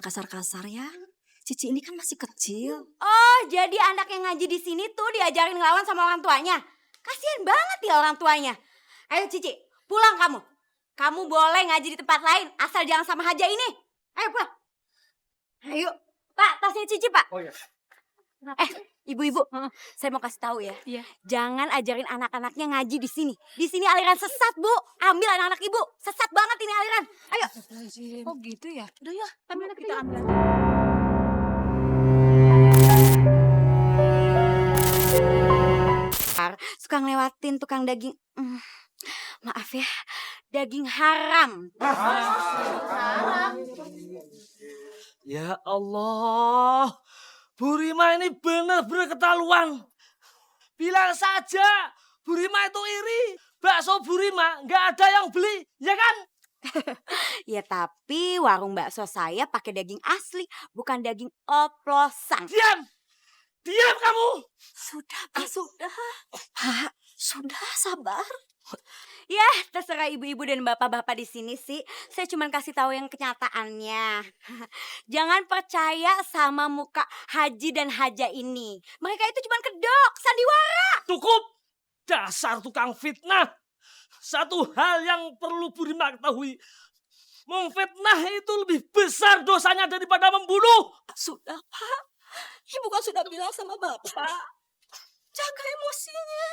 kasar-kasar ya. Cici ini kan masih kecil. Oh, jadi anak yang ngaji di sini tuh diajarin ngelawan sama orang tuanya. Kasian banget ya orang tuanya. Ayo Cici, pulang kamu. Kamu boleh ngaji di tempat lain, asal jangan sama Haja ini. Ayo pulang. Ayo, Pak, tasnya Cici, Pak. Oh iya. Ibu-ibu, saya mau kasih tahu ya. Iya. Jangan ajarin anak-anaknya ngaji di sini. Di sini aliran sesat, Bu. Ambil anak-anak Ibu. Sesat banget ini aliran. Ayo. Oh gitu ya. Udah ya, Ambil kita ambil. Suka ngelewatin tukang daging. Maaf ya, daging haram. Ya Allah, Bu Rima ini benar-benar keterlaluan. Bilang saja, Bu Rima itu iri. Bakso Bu Rima nggak ada yang beli, ya kan? Ya tapi warung bakso saya pakai daging asli, bukan daging oplosan. Diam, diam kamu. Sudah, Pak, sudah. Pak, sudah sabar. Ya, terserah ibu-ibu dan bapak-bapak di sini sih. Saya cuma kasih tahu yang kenyataannya. Jangan percaya sama muka Haji dan Haja ini. Mereka itu cuma kedok, sandiwara. Cukup, dasar tukang fitnah. Satu hal yang perlu Bu Rima ketahui. Memfitnah itu lebih besar dosanya daripada membunuh. Sudah, Pak. Ibu kan sudah bilang sama Bapak. Jaga emosinya.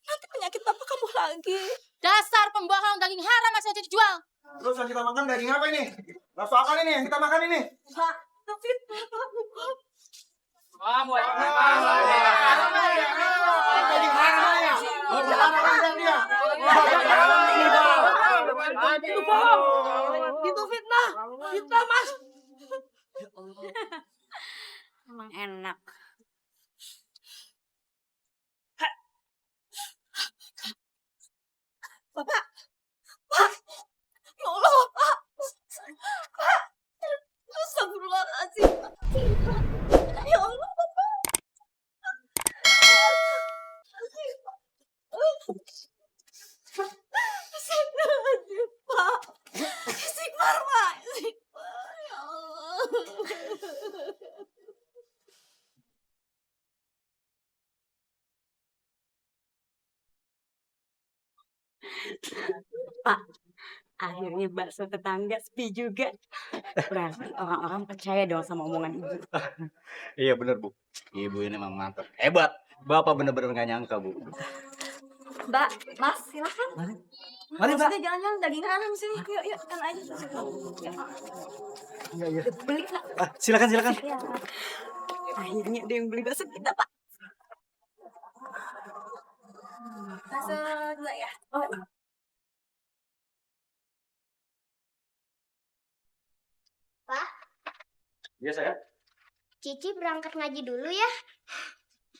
Nanti penyakit Bapak kambuh lagi. Dasar pembohong, daging haram masih aja dijual. Terus yang kita makan daging apa ini? Bakso apa ini yang kita makan ini? Pak, tapi Daging haram ya. Itu bohong. Itu fitnah. Fitnah, Mas. Emang enak. Bapak. Pak. Ya Allah, Pak. Pak. Astagfirullahaladzim. Ya Allah, Bapak. Astagfirullahaladzim, Pak. Istighfar, Pak. Istighfar. Ya Allah. Pak, akhirnya bakso tetangga sepi juga. Berarti orang-orang percaya dong sama omongan ibu. Iya bener Bu, ibu ini memang mantap, hebat. Bapak bener-bener gak nyangka Bu. Mbak, Mas, silakan. Mari, Mbak. Sudah jalan-jalan daging haram sini. Yuk, yuk, kan aja. Iya. Beli, Pak. Silakan, silakan. Ya. Akhirnya ada yang beli bakso kita, Pak. Bakso dua ya? Oh, Iya saya. Cici berangkat ngaji dulu ya.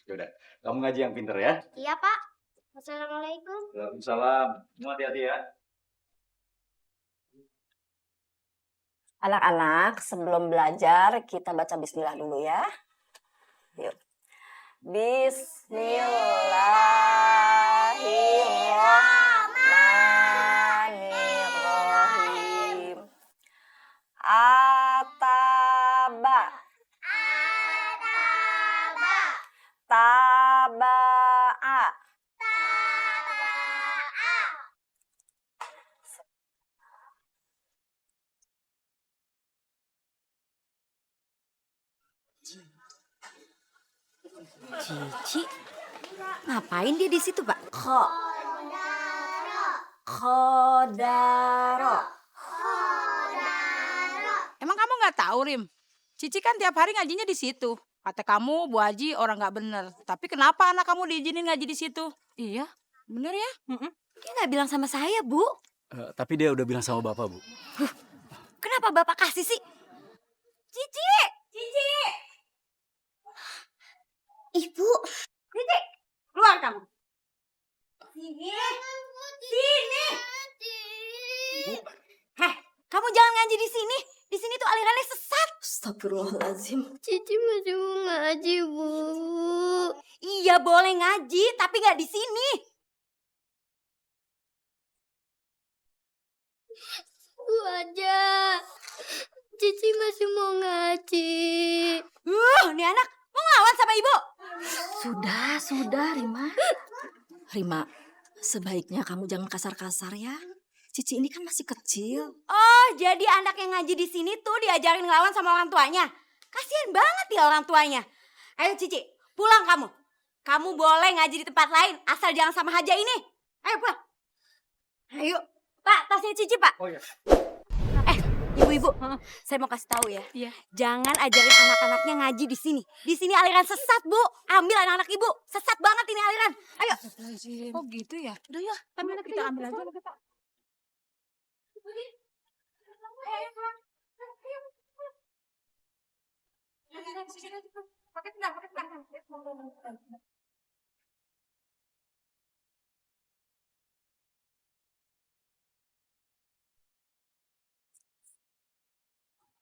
Yaudah, kamu ngaji yang pinter ya. Iya, Pak. Assalamualaikum. Waalaikumsalam. Semua hati-hati ya. Anak-anak, sebelum belajar kita baca bismillah dulu ya. Yuk. Bismillahirrahmanirrahim. Ataba. Taba'a. Cici, ngapain dia di situ, Pak? Khodaro. Emang kamu nggak tahu, Rim? Cici kan tiap hari ngajinya di situ. Kata kamu, Bu Haji orang nggak bener. Tapi kenapa anak kamu diizinin ngaji di situ? Iya, bener ya? Dia nggak bilang sama saya, Bu. Tapi dia udah bilang sama Bapak Bu. Kenapa Bapak kasih sih? Cici! Cici! Ibu. Cici! Keluar kamu. Sini. Sini. Heh, kamu jangan ngaji di sini. Di sini tuh alirannya sesat. astagfirullahaladzim. Cici masih mau ngaji, Bu. Iya boleh ngaji, tapi nggak di sini. Bu aja. Cici masih mau ngaji. Nih anak mau ngelawan sama ibu. Sudah, Rima. Rima, sebaiknya kamu jangan kasar-kasar ya. Cici ini kan masih kecil. Oh, jadi anak yang ngaji di sini tuh diajarin ngelawan sama orang tuanya. Kasihan banget ya orang tuanya. Ayo Cici, pulang kamu. Kamu boleh ngaji di tempat lain, asal jangan sama Haja ini. Ayo pulang. Ayo. Pak, tasnya Cici, Pak. Oh iya. Ibu-ibu, saya mau kasih tahu ya. Iya. Jangan ajarin anak-anaknya ngaji di sini. Di sini aliran sesat, Bu. Ambil anak-anak ibu. Sesat banget ini aliran. Ayo. Oh gitu ya. Udah ya, kita ambil aja.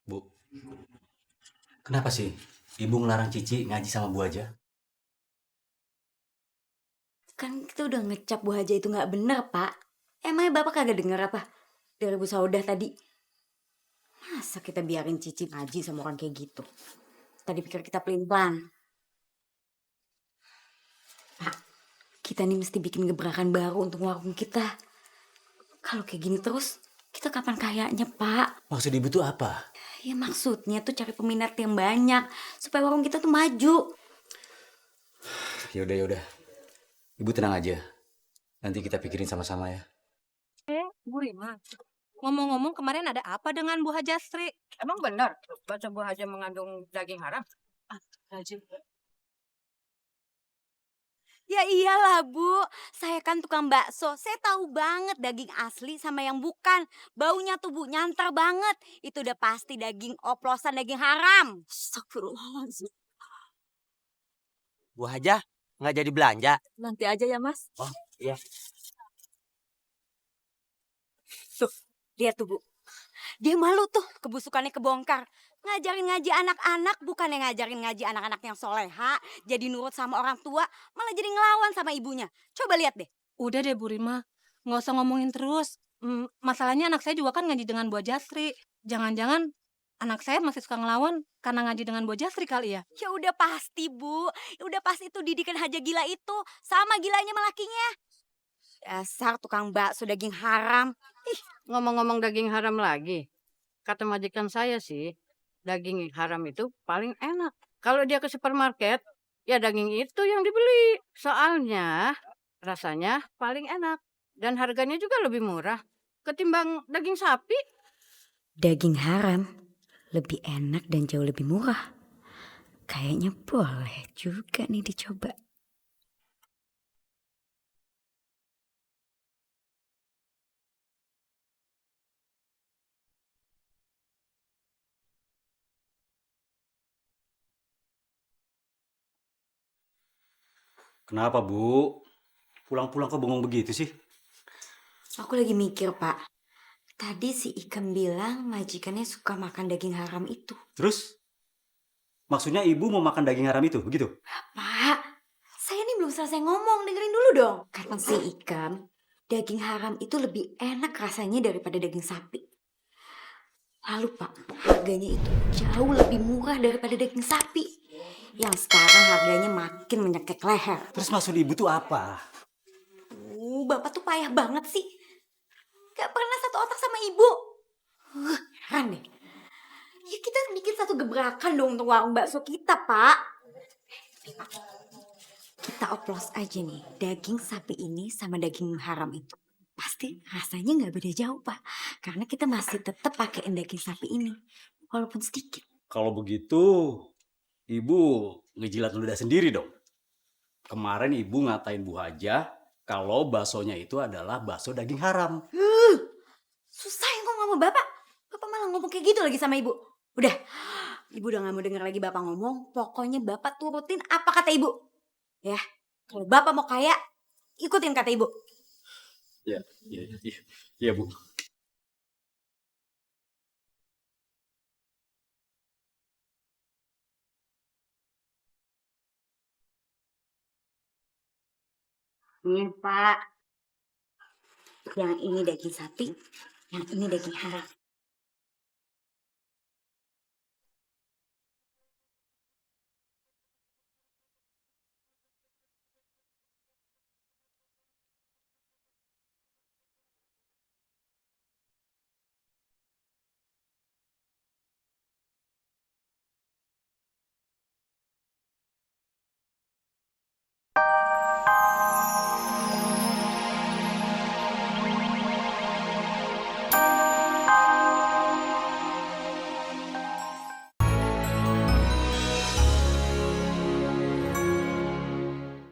Bu, kenapa sih ibu ngelarang Cici ngaji sama Bu Haja? Kan kita udah ngecap Bu Haja itu nggak bener, Pak. Emangnya Bapak kagak denger apa? Dari Bu Saudah tadi. Masa kita biarin Cici ngaji sama orang kayak gitu? Tadi pikir kita pelin-pelan. Pak, kita nih mesti bikin gebrakan baru untuk warung kita. Kalau kayak gini terus, kita kapan kayanya, Pak? Maksud ibu tuh apa? Ya maksudnya tuh cari peminat yang banyak. Supaya warung kita tuh maju. Yaudah. Ibu tenang aja. Nanti kita pikirin sama-sama ya. Bu Rima, ngomong-ngomong kemarin ada apa dengan Bu Hajastri? Emang benar baca Bu Haja mengandung daging haram? Ya iyalah Bu, saya kan tukang bakso. Saya tahu banget daging asli sama yang bukan. Baunya tuh Bu nyantar banget. Itu udah pasti daging oplosan, daging haram. Astagfirullahaladzim. Bu Haja nggak jadi belanja. Nanti aja ya, Mas. Oh iya. Lihat tuh Bu, dia malu tuh kebusukannya kebongkar. Ngajarin ngaji anak-anak bukannya ngajarin ngaji anak-anak yang soleha. Jadi nurut sama orang tua, malah jadi ngelawan sama ibunya. Coba lihat deh. Udah deh Bu Rima, nggak usah ngomongin terus. Masalahnya anak saya juga kan ngaji dengan Bu Hajastri. Jangan-jangan anak saya masih suka ngelawan karena ngaji dengan Bu Hajastri kali ya? Ya udah pasti Bu, udah pasti itu didikan Haja gila itu. Sama gilanya sama lakinya. Dasar tukang bakso daging haram. Ngomong-ngomong daging haram lagi, kata majikan saya sih, daging haram itu paling enak. Kalau dia ke supermarket, ya daging itu yang dibeli. Soalnya rasanya paling enak dan harganya juga lebih murah ketimbang daging sapi. Daging haram lebih enak dan jauh lebih murah. Kayaknya boleh juga nih dicoba. Kenapa Bu? Pulang-pulang kok bengong begitu sih? Aku lagi mikir Pak. Tadi si Ikem bilang majikannya suka makan daging haram itu. Terus? Maksudnya ibu mau makan daging haram itu, begitu? Pak, saya ini belum selesai ngomong, dengerin dulu dong. Kata si Ikem, daging haram itu lebih enak rasanya daripada daging sapi. Lalu Pak, harganya itu jauh lebih murah daripada daging sapi. Yang sekarang harganya makin menyekek leher. Terus maksud ibu tuh apa? Bapak tuh payah banget sih. Gak pernah satu otak sama ibu. Heran deh. Ya kita bikin satu gebrakan dong untuk warung bakso kita, Pak. Kita oplos aja nih daging sapi ini sama daging haram itu. Pasti rasanya gak beda jauh, Pak. Karena kita masih tetap pakein daging sapi ini. Walaupun sedikit. Kalau begitu, ibu ngejilat ludah sendiri dong. Kemarin ibu ngatain Bu Haja kalau baksonya itu adalah bakso daging haram. Susah ya ngomong sama Bapak. Bapak malah ngomong kayak gitu lagi sama Ibu. Udah, Ibu udah gak mau denger lagi Bapak ngomong. Pokoknya Bapak turutin apa kata Ibu. Ya, kalau Bapak mau kaya, ikutin kata Ibu. Iya Bu. Nih Pak, yang ini daging sapi, yang ini daging haram.